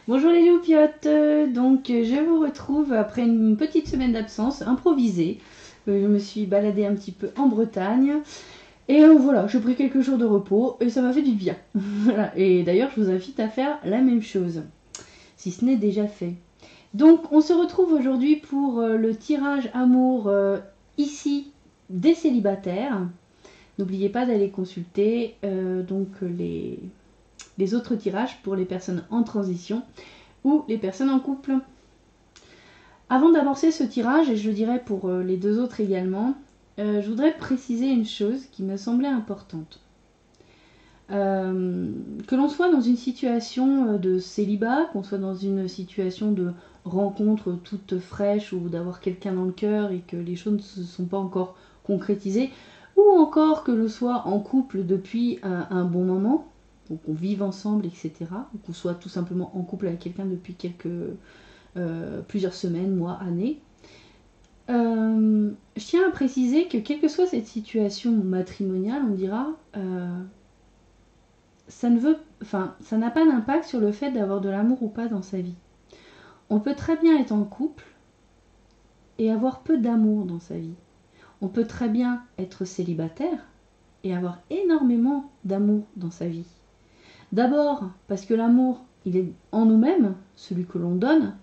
Bonjour les loupiottes, donc je vous retrouve après une petite semaine d'absence improvisée. Je me suis baladée un petit peu en Bretagne et voilà, j'ai pris quelques jours de repos et ça m'a fait du bien. Voilà. Et d'ailleurs je vous invite à faire la même chose, si ce n'est déjà fait. Donc on se retrouve aujourd'hui pour le tirage amour ici des célibataires. N'oubliez pas d'aller consulter les autres tirages pour les personnes en transition ou les personnes en couple. Avant d'amorcer ce tirage, et je le dirai pour les deux autres également, je voudrais préciser une chose qui me semblait importante. Que l'on soit dans une situation de célibat, qu'on soit dans une situation de rencontre toute fraîche ou d'avoir quelqu'un dans le cœur et que les choses ne se sont pas encore concrétisées, ou encore que l'on soit en couple depuis un bon moment, donc qu'on vive ensemble, etc., ou qu'on soit tout simplement en couple avec quelqu'un depuis plusieurs semaines, mois, années. Je tiens à préciser que quelle que soit cette situation matrimoniale, on dira, ça n'a pas d'impact sur le fait d'avoir de l'amour ou pas dans sa vie. On peut très bien être en couple et avoir peu d'amour dans sa vie. On peut très bien être célibataire et avoir énormément d'amour dans sa vie. D'abord parce que l'amour, il est en nous-mêmes, celui que l'on donne,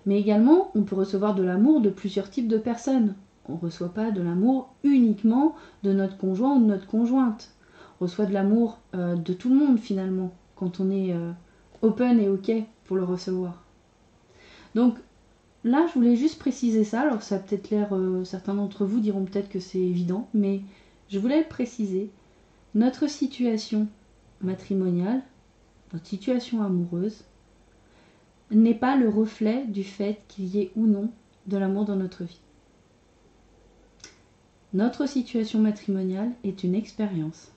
mais également on peut recevoir de l'amour de plusieurs types de personnes. On ne reçoit pas de l'amour uniquement de notre conjoint ou de notre conjointe. On reçoit de l'amour de tout le monde finalement, quand on est open et ok pour le recevoir. Donc là, je voulais juste préciser ça. Alors ça a peut-être l'air, certains d'entre vous diront peut-être que c'est évident, mais je voulais le préciser. Notre situation matrimoniale, notre situation amoureuse, n'est pas le reflet du fait qu'il y ait ou non de l'amour dans notre vie. Notre situation matrimoniale est une expérience.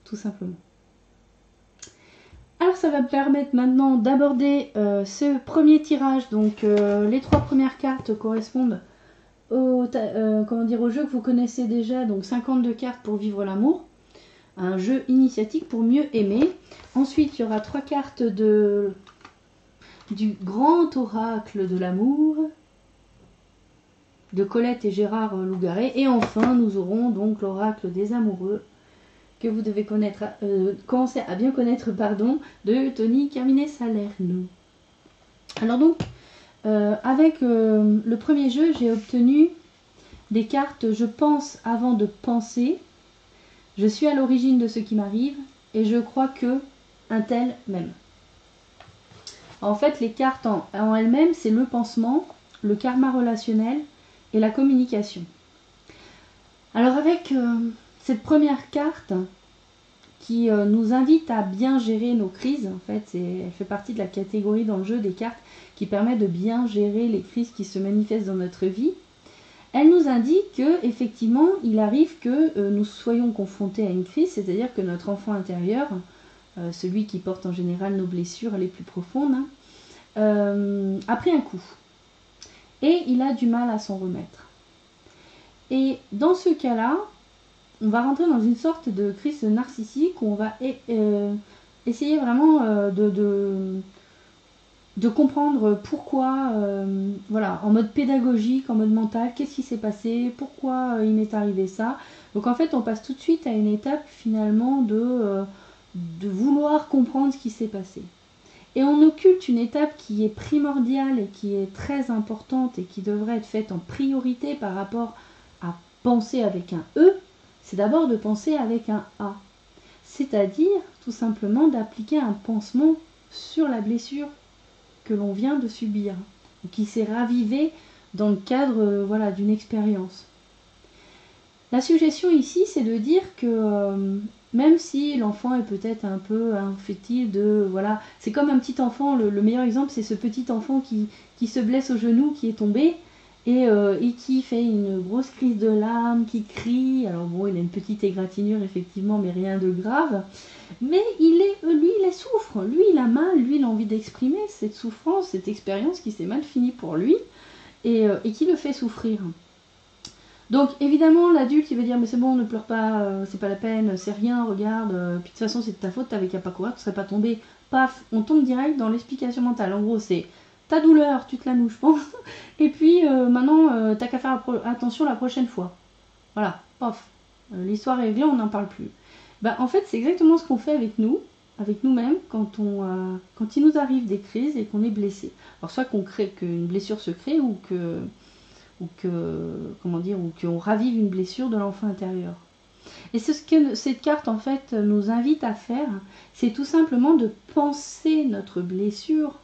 Tout simplement. Alors ça va me permettre maintenant d'aborder ce premier tirage. Donc les trois premières cartes correspondent au jeu que vous connaissez déjà. Donc 52 cartes pour vivre l'amour. Un jeu initiatique pour mieux aimer. Ensuite il y aura 3 cartes du grand oracle de l'amour de Colette et Gérard Lougaret. Et enfin nous aurons donc l'oracle des amoureux que vous devez commencer à bien connaître, de Tony Carmine Salerno. Alors donc, avec le premier jeu, j'ai obtenu des cartes « Je pense avant de penser »,« Je suis à l'origine de ce qui m'arrive » et « Je crois que un tel m'aime ». En fait, les cartes en elles-mêmes, c'est le pansement, le karma relationnel et la communication. Alors avec cette première carte qui nous invite à bien gérer nos crises, en fait, elle fait partie de la catégorie dans le jeu des cartes qui permet de bien gérer les crises qui se manifestent dans notre vie. Elle nous indique que effectivement, il arrive que nous soyons confrontés à une crise, c'est-à-dire que notre enfant intérieur, celui qui porte en général nos blessures les plus profondes, a pris un coup et il a du mal à s'en remettre. Et dans ce cas-là, on va rentrer dans une sorte de crise narcissique où on va essayer vraiment de comprendre pourquoi, en mode pédagogique, en mode mental, qu'est-ce qui s'est passé, pourquoi il m'est arrivé ça. Donc en fait, on passe tout de suite à une étape finalement de vouloir comprendre ce qui s'est passé. Et on occulte une étape qui est primordiale et qui est très importante et qui devrait être faite en priorité par rapport à penser avec un E, c'est d'abord de penser avec un A. C'est-à-dire tout simplement d'appliquer un pansement sur la blessure que l'on vient de subir, qui s'est ravivée dans le cadre d'une expérience. La suggestion ici, c'est de dire que même si l'enfant est peut-être un peu infértile c'est comme un petit enfant, le meilleur exemple, c'est ce petit enfant qui se blesse au genou, qui est tombé, et qui fait une grosse crise de larmes, qui crie. Alors bon, il a une petite égratignure effectivement, mais rien de grave. Mais il souffre, lui il a mal, lui il a envie d'exprimer cette souffrance, cette expérience qui s'est mal finie pour lui, et qui le fait souffrir. Donc évidemment l'adulte il va dire mais c'est bon, ne pleure pas, c'est pas la peine, c'est rien, regarde, puis de toute façon c'est de ta faute, t'avais qu'à pas courir, tu serais pas tombé. Paf, on tombe direct dans l'explication mentale. En gros c'est ta douleur, tu te la noues je pense, et puis maintenant t'as qu'à faire attention la prochaine fois. Voilà, paf, l'histoire est réglée, on n'en parle plus. Bah, en fait c'est exactement ce qu'on fait avec nous, avec nous-mêmes quand il nous arrive des crises et qu'on est blessé. Alors soit qu'une blessure se crée comment dire, ou qu'on ravive une blessure de l'enfant intérieur. Et c'est ce que cette carte en fait nous invite à faire, c'est tout simplement de penser notre blessure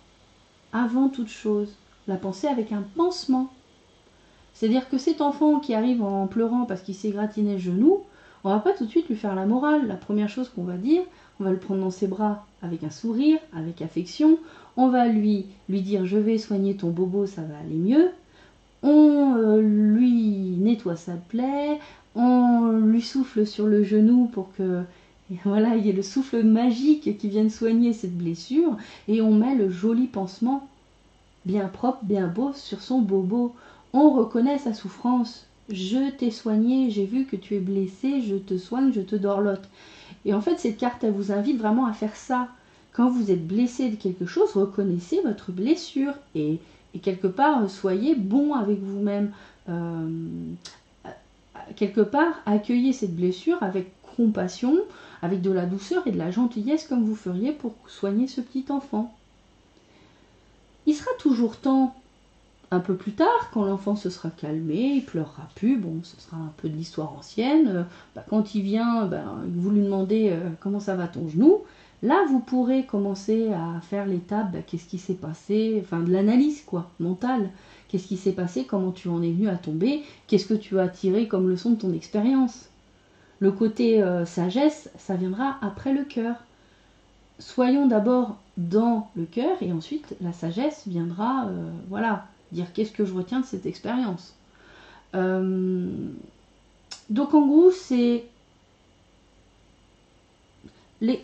avant toute chose, la penser avec un pansement. C'est-à-dire que cet enfant qui arrive en pleurant parce qu'il s'est gratiné le genou, on va pas tout de suite lui faire la morale. La première chose qu'on va dire, on va le prendre dans ses bras avec un sourire, avec affection, on va lui dire je vais soigner ton bobo, ça va aller mieux. On lui nettoie sa plaie, on lui souffle sur le genou pour que voilà, il y ait le souffle magique qui vienne soigner cette blessure, et on met le joli pansement bien propre, bien beau sur son bobo. On reconnaît sa souffrance. Je t'ai soigné, j'ai vu que tu es blessé, je te soigne, je te dorlote. Et en fait, cette carte, elle vous invite vraiment à faire ça. Quand vous êtes blessé de quelque chose, reconnaissez votre blessure et quelque part, soyez bon avec vous-même. Quelque part, accueillez cette blessure avec compassion, avec de la douceur et de la gentillesse comme vous feriez pour soigner ce petit enfant. Il sera toujours temps, un peu plus tard, quand l'enfant se sera calmé, il pleurera plus, bon, ce sera un peu de l'histoire ancienne, quand il vient, vous lui demandez comment ça va ton genou, là vous pourrez commencer à faire l'étape, qu'est-ce qui s'est passé, enfin de l'analyse quoi, mentale, qu'est-ce qui s'est passé, comment tu en es venu à tomber, qu'est-ce que tu as tiré comme leçon de ton expérience. Le côté sagesse, ça viendra après le cœur. Soyons d'abord dans le cœur et ensuite la sagesse viendra, voilà, dire qu'est-ce que je retiens de cette expérience. Donc en gros c'est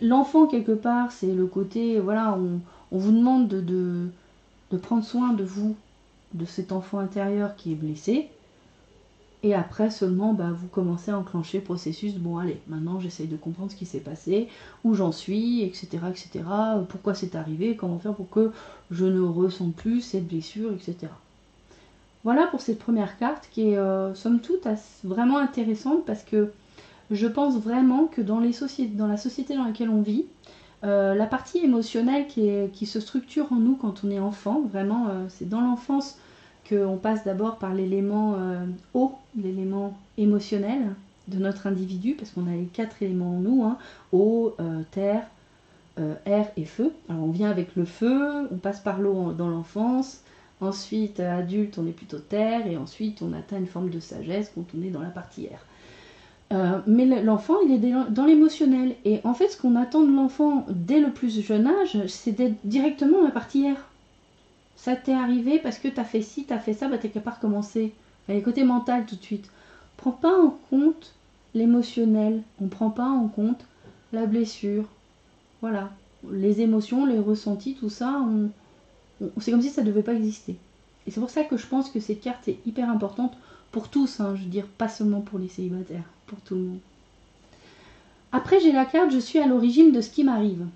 l'enfant quelque part, c'est le côté, voilà, on vous demande de prendre soin de vous, de cet enfant intérieur qui est blessé, et après seulement vous commencez à enclencher le processus, bon allez, maintenant j'essaye de comprendre ce qui s'est passé, où j'en suis, etc., etc., pourquoi c'est arrivé, comment faire pour que je ne ressente plus cette blessure, etc. Voilà pour cette première carte qui est somme toute vraiment intéressante parce que je pense vraiment que dans la société dans laquelle on vit, la partie émotionnelle qui se structure en nous quand on est enfant, vraiment c'est dans l'enfance qu'on passe d'abord par l'élément eau, l'élément émotionnel de notre individu, parce qu'on a les 4 éléments en nous, hein, eau, terre, air et feu. Alors on vient avec le feu, on passe par l'eau dans l'enfance, ensuite adulte on est plutôt terre, et ensuite on atteint une forme de sagesse quand on est dans la partie air. Mais l'enfant, il est dans l'émotionnel. Et en fait, ce qu'on attend de l'enfant dès le plus jeune âge, c'est d'être directement dans la partie air. Ça t'est arrivé parce que t'as fait ci, t'as fait ça, t'es capable de recommencer. Enfin, les côtés mental tout de suite. Prends pas en compte l'émotionnel. On prend pas en compte la blessure. Voilà. Les émotions, les ressentis, tout ça, c'est comme si ça ne devait pas exister. Et c'est pour ça que je pense que cette carte est hyper importante pour tous, hein, je veux dire, pas seulement pour les célibataires, pour tout le monde. Après, j'ai la carte « Je suis à l'origine de ce qui m'arrive ».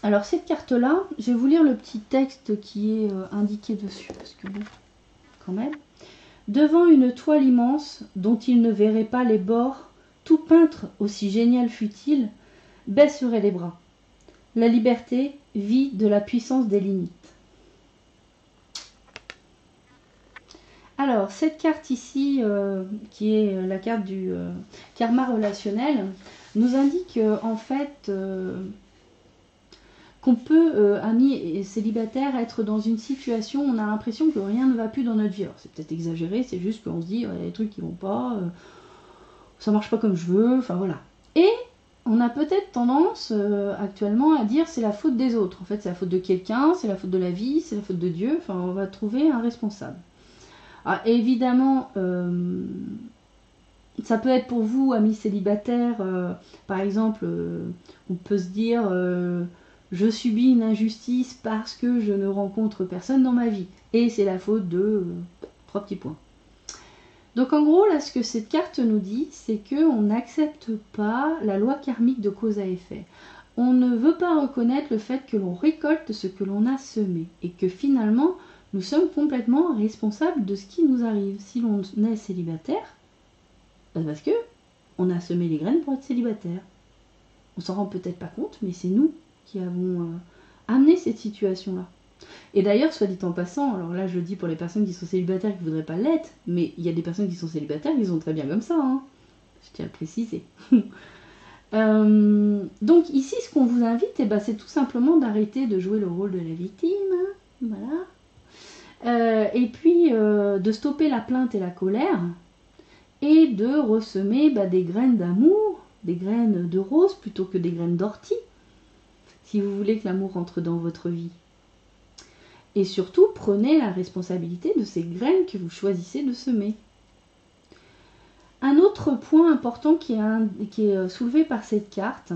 Alors, cette carte-là, je vais vous lire le petit texte qui est indiqué dessus, parce que bon, quand même. Devant une toile immense, dont il ne verrait pas les bords, tout peintre, aussi génial fût-il, baisserait les bras. La liberté vit de la puissance des limites. Alors, cette carte ici, qui est la carte du karma relationnel, nous indique en fait qu'on peut, amis et célibataires, être dans une situation où on a l'impression que rien ne va plus dans notre vie. Alors, c'est peut-être exagéré, c'est juste qu'on se dit, il y a des trucs qui vont pas, ça marche pas comme je veux, enfin voilà. Et on a peut-être tendance actuellement à dire c'est la faute des autres. En fait, c'est la faute de quelqu'un, c'est la faute de la vie, c'est la faute de Dieu, enfin on va trouver un responsable. Ah, évidemment, ça peut être pour vous, amis célibataires, par exemple, on peut se dire je subis une injustice parce que je ne rencontre personne dans ma vie. Et c'est la faute de 3 petits points. Donc en gros, là, ce que cette carte nous dit, c'est qu'on n'accepte pas la loi karmique de cause à effet. On ne veut pas reconnaître le fait que l'on récolte ce que l'on a semé et que finalement, nous sommes complètement responsables de ce qui nous arrive. Si l'on est célibataire, c'est parce que on a semé les graines pour être célibataire. On s'en rend peut-être pas compte, mais c'est nous qui avons amené cette situation-là. Et d'ailleurs, soit dit en passant, alors là je le dis pour les personnes qui sont célibataires et qui ne voudraient pas l'être, mais il y a des personnes qui sont célibataires qui sont très bien comme ça, hein. Je tiens à le préciser. Donc ici, ce qu'on vous invite, c'est tout simplement d'arrêter de jouer le rôle de la victime, hein, voilà. Et puis de stopper la plainte et la colère, et de ressemer des graines d'amour, des graines de rose plutôt que des graines d'ortie, si vous voulez que l'amour entre dans votre vie. Et surtout, prenez la responsabilité de ces graines que vous choisissez de semer. Un autre point important qui est soulevé par cette carte,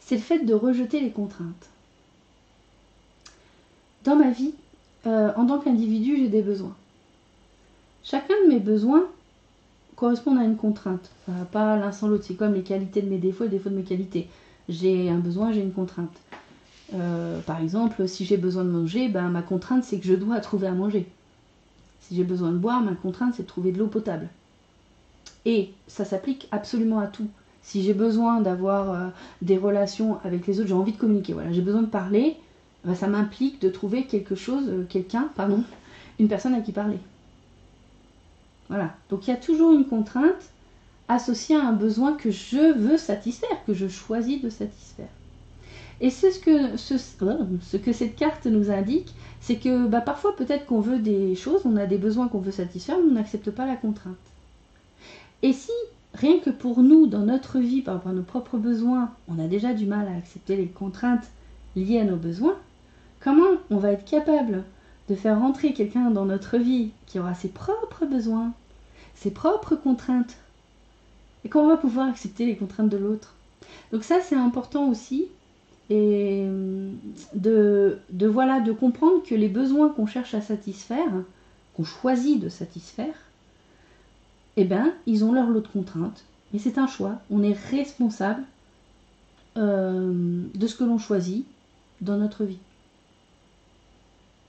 c'est le fait de rejeter les contraintes. Dans ma vie, en tant qu'individu, j'ai des besoins. Chacun de mes besoins correspond à une contrainte. Ça va pas l'un sans l'autre. C'est comme les qualités de mes défauts et les défauts de mes qualités. J'ai un besoin, j'ai une contrainte. Par exemple, si j'ai besoin de manger, ma contrainte c'est que je dois trouver à manger. Si j'ai besoin de boire, ma contrainte c'est de trouver de l'eau potable. Et ça s'applique absolument à tout. Si j'ai besoin d'avoir des relations avec les autres, j'ai envie de communiquer, voilà, j'ai besoin de parler, ça m'implique de trouver une personne à qui parler. Voilà, donc il y a toujours une contrainte associée à un besoin que je veux satisfaire, que je choisis de satisfaire. Et c'est ce que cette carte nous indique, c'est que parfois peut-être qu'on veut des choses, on a des besoins qu'on veut satisfaire, mais on n'accepte pas la contrainte. Et si, rien que pour nous, dans notre vie, par rapport à nos propres besoins, on a déjà du mal à accepter les contraintes liées à nos besoins, comment on va être capable de faire rentrer quelqu'un dans notre vie qui aura ses propres besoins, ses propres contraintes, et qu'on va pouvoir accepter les contraintes de l'autre. Donc ça, c'est important aussi, et de comprendre que les besoins qu'on cherche à satisfaire, qu'on choisit de satisfaire, ils ont leur lot de contraintes, mais c'est un choix. On est responsable de ce que l'on choisit dans notre vie.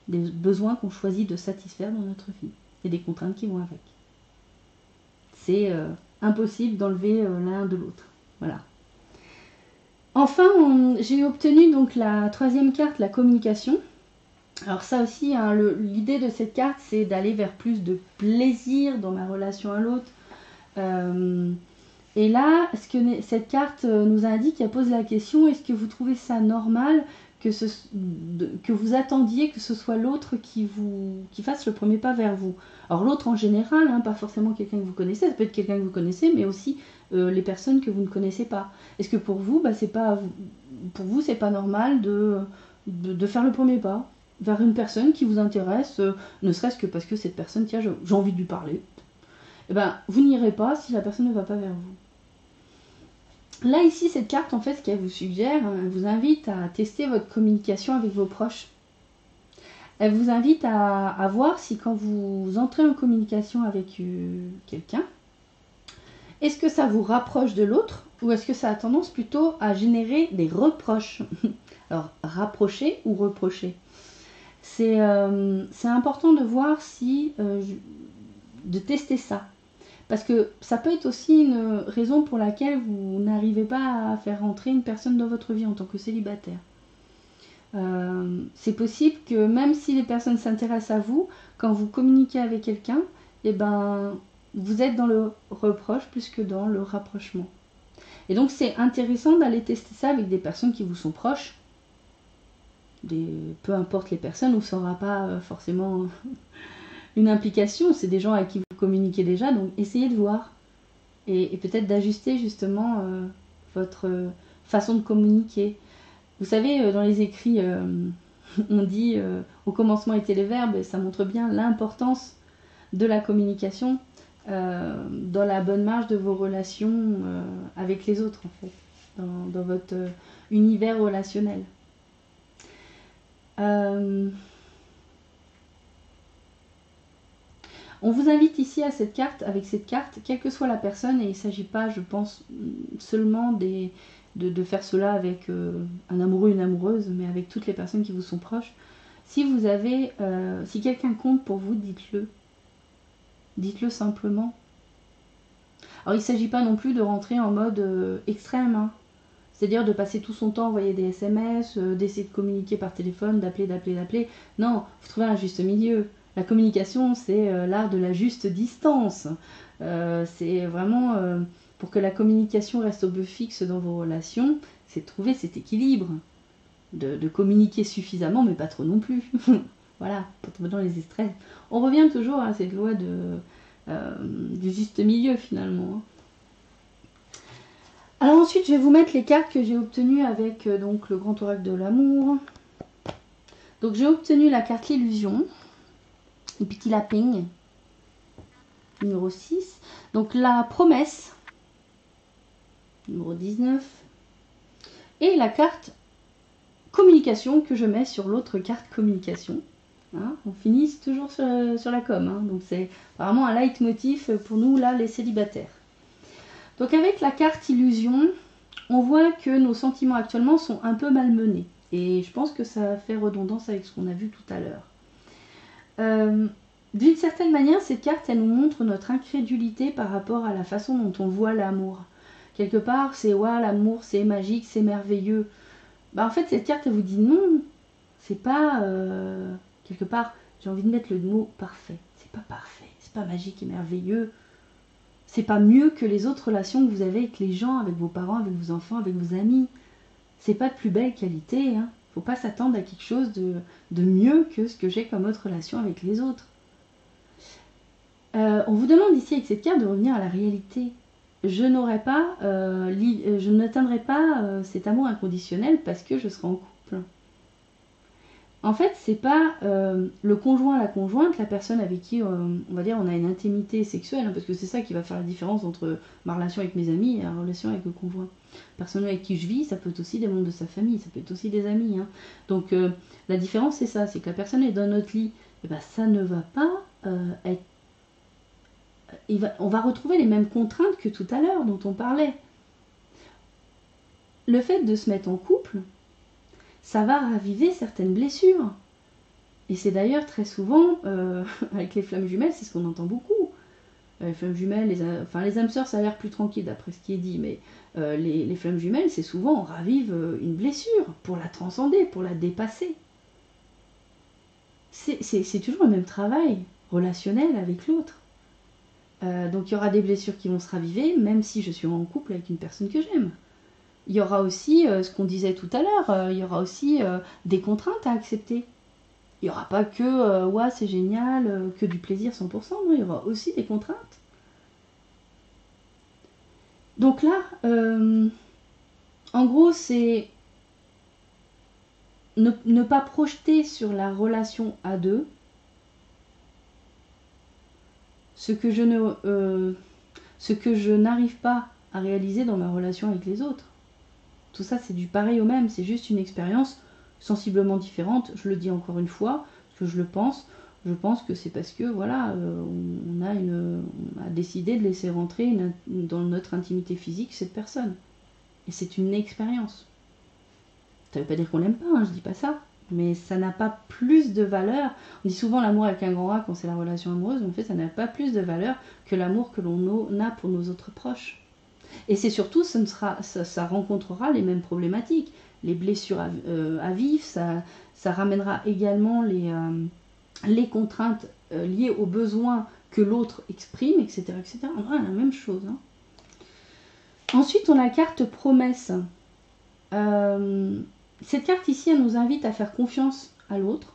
Des besoins qu'on choisit de satisfaire dans notre vie, et des contraintes qui vont avec. C'est impossible d'enlever l'un de l'autre. Voilà. Enfin, j'ai obtenu donc la troisième carte, la communication. Alors ça aussi, hein, l'idée de cette carte, c'est d'aller vers plus de plaisir dans ma relation à l'autre. Et là, cette carte nous indique, elle pose la question, est-ce que vous trouvez ça normal que vous attendiez que ce soit l'autre qui fasse le premier pas vers vous? Alors l'autre en général, hein, pas forcément quelqu'un que vous connaissez, ça peut être quelqu'un que vous connaissez, mais aussi les personnes que vous ne connaissez pas. Est-ce que pour vous, c'est pas normal de faire le premier pas vers une personne qui vous intéresse, ne serait-ce que parce que cette personne, tiens, j'ai envie de lui parler. Vous n'irez pas si la personne ne va pas vers vous. Là, ici, cette carte, en fait, ce qu'elle vous suggère, elle vous invite à tester votre communication avec vos proches. Elle vous invite à voir si quand vous entrez en communication avec quelqu'un, est-ce que ça vous rapproche de l'autre ou est-ce que ça a tendance plutôt à générer des reproches? Alors, rapprocher ou reprocher, c'est important de voir de tester ça. Parce que ça peut être aussi une raison pour laquelle vous n'arrivez pas à faire rentrer une personne dans votre vie en tant que célibataire. C'est possible que même si les personnes s'intéressent à vous, quand vous communiquez avec quelqu'un, vous êtes dans le reproche plus que dans le rapprochement. Et donc c'est intéressant d'aller tester ça avec des personnes qui vous sont proches. Peu importe les personnes, où ça n'aura pas forcément une implication, c'est des gens avec qui vous communiquez déjà, donc essayez de voir. Et peut-être d'ajuster justement votre façon de communiquer. Vous savez, dans les écrits, on dit au commencement étaient les verbes, et ça montre bien l'importance de la communication dans la bonne marche de vos relations avec les autres, en fait, dans votre univers relationnel. On vous invite ici à cette carte, avec cette carte, quelle que soit la personne, et il ne s'agit pas, je pense, seulement de faire cela avec un amoureux, une amoureuse, mais avec toutes les personnes qui vous sont proches. Si vous avez, si quelqu'un compte pour vous, dites-le. Dites-le simplement. Alors il ne s'agit pas non plus de rentrer en mode extrême, hein. C'est-à-dire de passer tout son temps à envoyer des SMS, d'essayer de communiquer par téléphone, d'appeler. Non, vous trouvez un juste milieu. La communication, c'est l'art de la juste distance. C'est vraiment, pour que la communication reste au but fixe dans vos relations, c'est de trouver cet équilibre. De communiquer suffisamment, mais pas trop non plus. Voilà, pour tomber dans les extrêmes. On revient toujours à cette loi du juste milieu, finalement, hein. Alors ensuite, je vais vous mettre les cartes que j'ai obtenues avec donc le grand oracle de l'amour. Donc j'ai obtenu la carte l'illusion, le petit lapin, numéro 6. Donc la promesse, numéro 19. Et la carte communication que je mets sur l'autre carte communication. Hein, on finit toujours sur la com. Hein, donc c'est vraiment un leitmotiv pour nous, là, les célibataires. Donc avec la carte illusion, on voit que nos sentiments actuellement sont un peu malmenés. Et je pense que ça fait redondance avec ce qu'on a vu tout à l'heure. D'une certaine manière, cette carte, elle nous montre notre incrédulité par rapport à la façon dont on voit l'amour. Quelque part, c'est ouais, l'amour, c'est magique, c'est merveilleux. Bah, en fait, cette carte, elle vous dit non. C'est pas... quelque part, j'ai envie de mettre le mot parfait. C'est pas parfait, c'est pas magique et merveilleux. C'est pas mieux que les autres relations que vous avez avec les gens, avec vos parents, avec vos enfants, avec vos amis. C'est pas de plus belle qualité, hein. Faut pas s'attendre à quelque chose de mieux que ce que j'ai comme autre relation avec les autres. On vous demande ici avec cette carte de revenir à la réalité. Je n'atteindrai pas cet amour inconditionnel parce que je serai en couple. En fait, c'est pas le conjoint, la conjointe, la personne avec qui, on va dire, on a une intimité sexuelle, hein, parce que c'est ça qui va faire la différence entre ma relation avec mes amis et la relation avec le conjoint. La personne avec qui je vis, ça peut être aussi des membres de sa famille, ça peut être aussi des amis. Hein. Donc, la différence, c'est ça, c'est que la personne est dans notre lit, et ben, ça ne va pas être... on va retrouver les mêmes contraintes que tout à l'heure dont on parlait. Le fait de se mettre en couple, ça va raviver certaines blessures. Et c'est d'ailleurs très souvent, avec les flammes jumelles, c'est ce qu'on entend beaucoup. Les flammes jumelles, les âmes sœurs, ça a l'air plus tranquille d'après ce qui est dit, mais les flammes jumelles, c'est souvent, on ravive une blessure pour la transcender, pour la dépasser. C'est toujours le même travail relationnel avec l'autre. Donc il y aura des blessures qui vont se raviver, même si je suis en couple avec une personne que j'aime. Il y aura aussi, ce qu'on disait tout à l'heure, il y aura aussi des contraintes à accepter. Il n'y aura pas que ouais, c'est génial, que du plaisir 100%, non, il y aura aussi des contraintes. Donc là, en gros, c'est ne pas projeter sur la relation à deux ce que je n'arrive pas à réaliser dans ma relation avec les autres. Tout ça, c'est du pareil au même, c'est juste une expérience sensiblement différente. Je le dis encore une fois, parce que je le pense. Je pense que c'est parce que, voilà, on a décidé de laisser rentrer dans notre intimité physique cette personne. Et c'est une expérience. Ça ne veut pas dire qu'on l'aime pas, hein, je dis pas ça. Mais ça n'a pas plus de valeur. On dit souvent l'amour avec un grand A quand c'est la relation amoureuse, mais en fait, ça n'a pas plus de valeur que l'amour que l'on a pour nos autres proches. Et c'est surtout, ça rencontrera les mêmes problématiques. Les blessures à vivre, ça ramènera également les contraintes liées aux besoins que l'autre exprime, etc. etc. On aura la même chose. Hein. Ensuite, on a la carte promesse. Cette carte ici, elle nous invite à faire confiance à l'autre.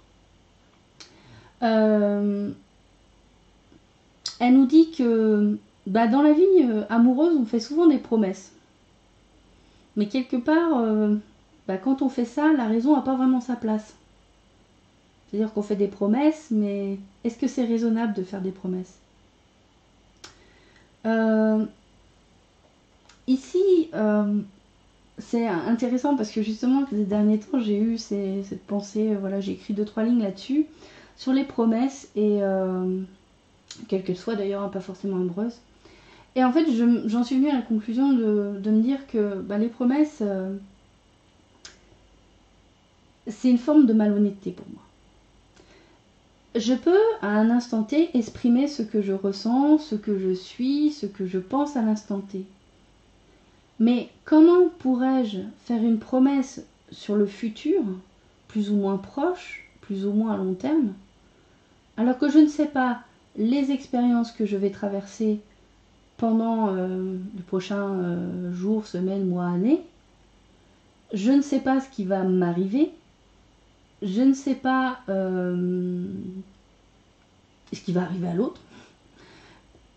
Elle nous dit que dans la vie amoureuse, on fait souvent des promesses. Mais quelque part, quand on fait ça, la raison n'a pas vraiment sa place. C'est-à-dire qu'on fait des promesses, mais est-ce que c'est raisonnable de faire des promesses ? Ici, c'est intéressant parce que justement, ces derniers temps, j'ai eu cette pensée, voilà, j'ai écrit 2-3 lignes là-dessus, sur les promesses, et quelle qu'elle soit d'ailleurs, hein, pas forcément amoureuse. Et en fait, j'en suis venue à la conclusion de me dire que bah, les promesses, c'est une forme de malhonnêteté pour moi. Je peux, à un instant T, exprimer ce que je ressens, ce que je suis, ce que je pense à l'instant T. Mais comment pourrais-je faire une promesse sur le futur, plus ou moins proche, plus ou moins à long terme, alors que je ne sais pas les expériences que je vais traverser pendant les prochains jours, semaines, mois, années. Je ne sais pas ce qui va m'arriver. Je ne sais pas ce qui va arriver à l'autre.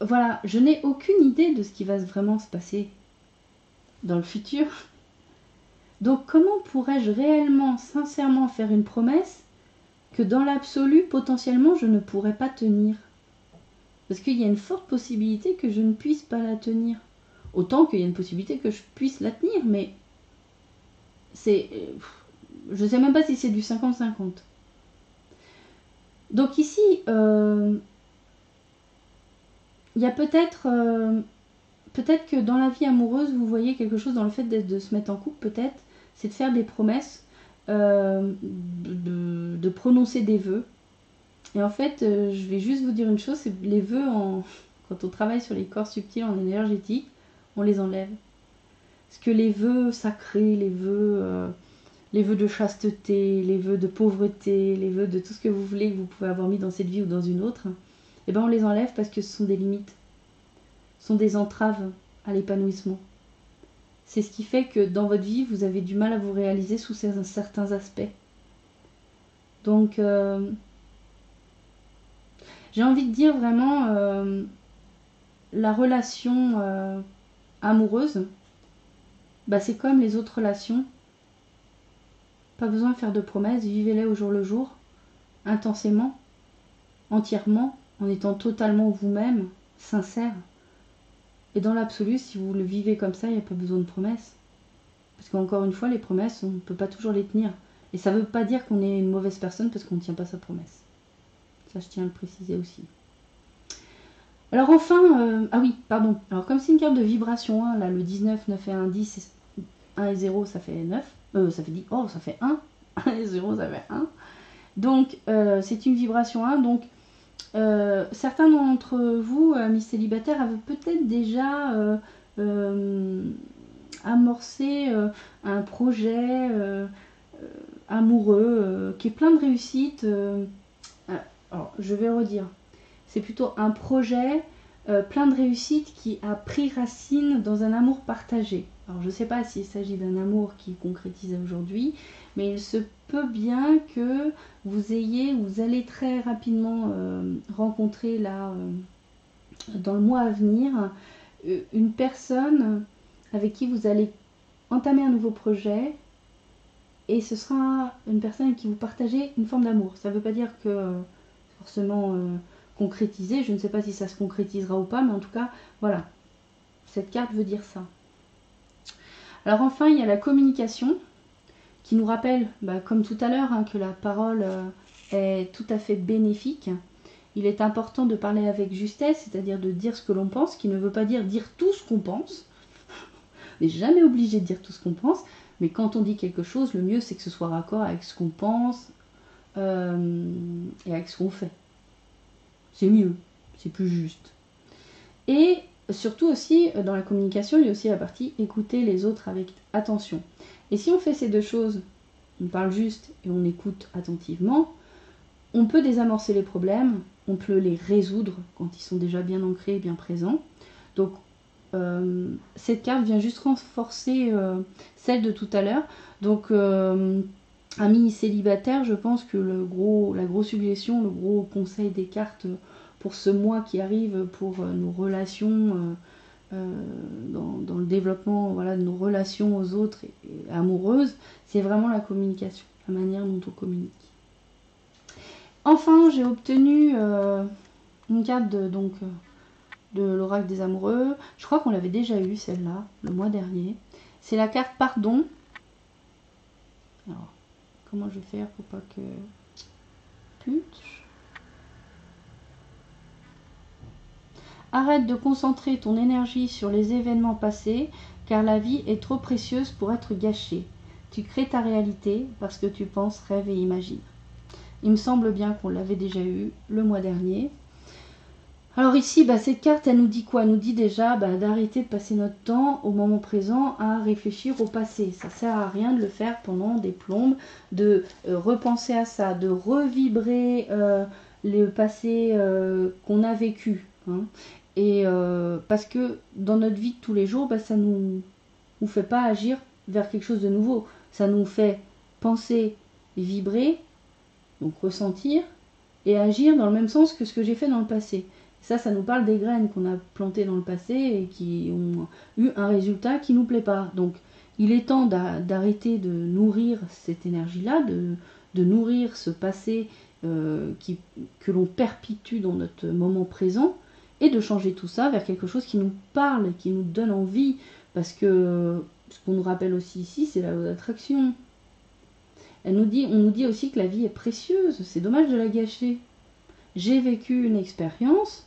Voilà, je n'ai aucune idée de ce qui va vraiment se passer dans le futur. Donc comment pourrais-je réellement, sincèrement faire une promesse que dans l'absolu, potentiellement, je ne pourrais pas tenir? Parce qu'il y a une forte possibilité que je ne puisse pas la tenir. Autant qu'il y a une possibilité que je puisse la tenir, mais c'est... je ne sais même pas si c'est du 50-50. Donc ici, il y a peut-être que dans la vie amoureuse, vous voyez quelque chose dans le fait de se mettre en couple, peut-être, c'est de faire des promesses, de prononcer des vœux. Et en fait, je vais juste vous dire une chose, c'est les vœux, quand on travaille sur les corps subtils en énergétique, on les enlève. Parce que les vœux sacrés, les vœux de chasteté, les vœux de pauvreté, les vœux de tout ce que vous voulez, que vous pouvez avoir mis dans cette vie ou dans une autre, eh ben on les enlève parce que ce sont des limites, ce sont des entraves à l'épanouissement. C'est ce qui fait que dans votre vie, vous avez du mal à vous réaliser sous certains aspects. Donc, j'ai envie de dire vraiment, la relation amoureuse, bah c'est comme les autres relations. Pas besoin de faire de promesses, vivez-les au jour le jour, intensément, entièrement, en étant totalement vous-même, sincère. Et dans l'absolu, si vous le vivez comme ça, il n'y a pas besoin de promesses. Parce qu'encore une fois, les promesses, on ne peut pas toujours les tenir. Et ça ne veut pas dire qu'on est une mauvaise personne parce qu'on ne tient pas sa promesse. Ça, je tiens à le préciser aussi. Alors enfin, ah oui, pardon. Alors comme c'est une carte de vibration 1, là, le 19, 9 et 1, 10, 1 et 0, ça fait 9. Ça fait 10, oh, ça fait 1. 1 et 0, ça fait 1. Donc, c'est une vibration 1. Donc, certains d'entre vous, amis célibataires, avaient peut-être déjà amorcé un projet amoureux qui est plein de réussite. Alors, je vais redire. C'est plutôt un projet plein de réussite qui a pris racine dans un amour partagé. Alors, je ne sais pas s'il s'agit d'un amour qui est concrétisé aujourd'hui, mais il se peut bien que vous allez très rapidement rencontrer là, dans le mois à venir, une personne avec qui vous allez entamer un nouveau projet, et ce sera une personne avec qui vous partagez une forme d'amour. Ça ne veut pas dire que forcément concrétisé, je ne sais pas si ça se concrétisera ou pas, mais en tout cas, voilà, cette carte veut dire ça. Alors enfin, il y a la communication, qui nous rappelle, comme tout à l'heure, que la parole est tout à fait bénéfique. Il est important de parler avec justesse, c'est-à-dire de dire ce que l'on pense, qui ne veut pas dire tout ce qu'on pense. On n'est jamais obligé de dire tout ce qu'on pense, mais quand on dit quelque chose, le mieux c'est que ce soit raccord avec ce qu'on pense et avec ce qu'on fait. C'est mieux, c'est plus juste. Et surtout aussi, dans la communication, il y a aussi la partie écouter les autres avec attention. Et si on fait ces deux choses, on parle juste et on écoute attentivement, on peut désamorcer les problèmes, on peut les résoudre quand ils sont déjà bien ancrés et bien présents. Donc, cette carte vient juste renforcer celle de tout à l'heure. Donc, amis célibataires, je pense que la grosse suggestion, le gros conseil des cartes pour ce mois qui arrive, pour nos relations, dans le développement, voilà, de nos relations aux autres et amoureuses, c'est vraiment la communication, la manière dont on communique. Enfin, j'ai obtenu une carte de l'oracle des amoureux. Je crois qu'on l'avait déjà eu celle-là, le mois dernier. C'est la carte pardon. Alors, comment je vais faire pour pas que... Putsch. arrête de concentrer ton énergie sur les événements passés, car la vie est trop précieuse pour être gâchée. Tu crées ta réalité parce que tu penses, rêves et imagines. Il me semble bien qu'on l'avait déjà eu le mois dernier. Alors ici, cette carte, elle nous dit quoi? Elle nous dit déjà d'arrêter de passer notre temps au moment présent à réfléchir au passé. Ça sert à rien de le faire pendant des plombes, de repenser à ça, de revibrer le passé qu'on a vécu. Hein. Et parce que dans notre vie de tous les jours, ça nous fait pas agir vers quelque chose de nouveau. Ça nous fait penser, vibrer, donc ressentir, et agir dans le même sens que ce que j'ai fait dans le passé. Ça nous parle des graines qu'on a plantées dans le passé et qui ont eu un résultat qui ne nous plaît pas. Donc, il est temps d'arrêter de nourrir cette énergie-là, de nourrir ce passé que l'on perpétue dans notre moment présent, et de changer tout ça vers quelque chose qui nous parle, qui nous donne envie. Parce que ce qu'on nous rappelle aussi ici, c'est la loi d'attraction. On nous dit aussi que la vie est précieuse, c'est dommage de la gâcher. J'ai vécu une expérience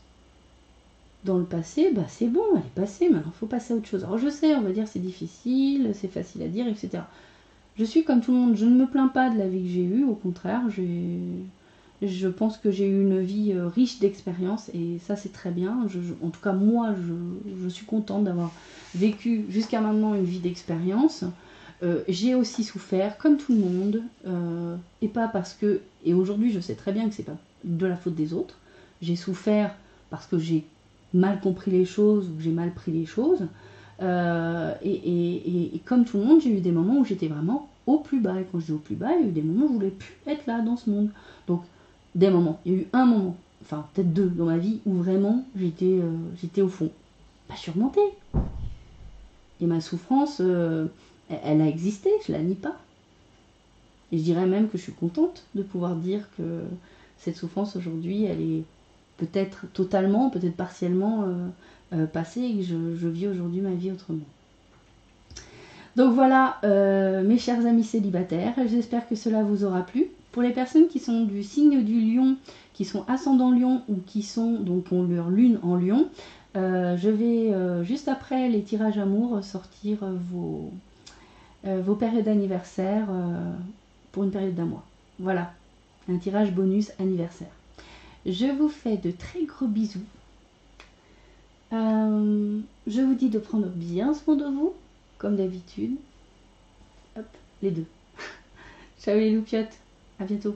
dans le passé, c'est bon, elle est passée, maintenant il faut passer à autre chose. Alors je sais, on va dire c'est difficile, c'est facile à dire, etc. Je suis comme tout le monde, je ne me plains pas de la vie que j'ai eue, au contraire, je pense que j'ai eu une vie riche d'expériences et ça c'est très bien. En tout cas moi, je suis contente d'avoir vécu jusqu'à maintenant une vie d'expérience. J'ai aussi souffert comme tout le monde et pas parce que, et aujourd'hui je sais très bien que c'est pas de la faute des autres. J'ai souffert parce que j'ai mal compris les choses ou que j'ai mal pris les choses et comme tout le monde, j'ai eu des moments où j'étais vraiment au plus bas, et quand je dis au plus bas, il y a eu des moments où je voulais plus être là dans ce monde. Donc des moments, il y a eu un moment, enfin peut-être deux dans ma vie où vraiment j'étais au fond. Je suis remontée et ma souffrance elle a existé, je la nie pas. Et je dirais même que je suis contente de pouvoir dire que cette souffrance aujourd'hui, elle est peut-être totalement, peut-être partiellement passée et que je vis aujourd'hui ma vie autrement. Donc voilà, mes chers amis célibataires, j'espère que cela vous aura plu. Pour les personnes qui sont du signe du lion, qui sont ascendant lion ou qui ont leur lune en lion, je vais juste après les tirages amour sortir vos périodes d'anniversaire pour une période d'un mois. Voilà, un tirage bonus anniversaire. Je vous fais de très gros bisous. Je vous dis de prendre bien soin de vous, comme d'habitude. Hop, les deux. Ciao les loupiottes, à bientôt.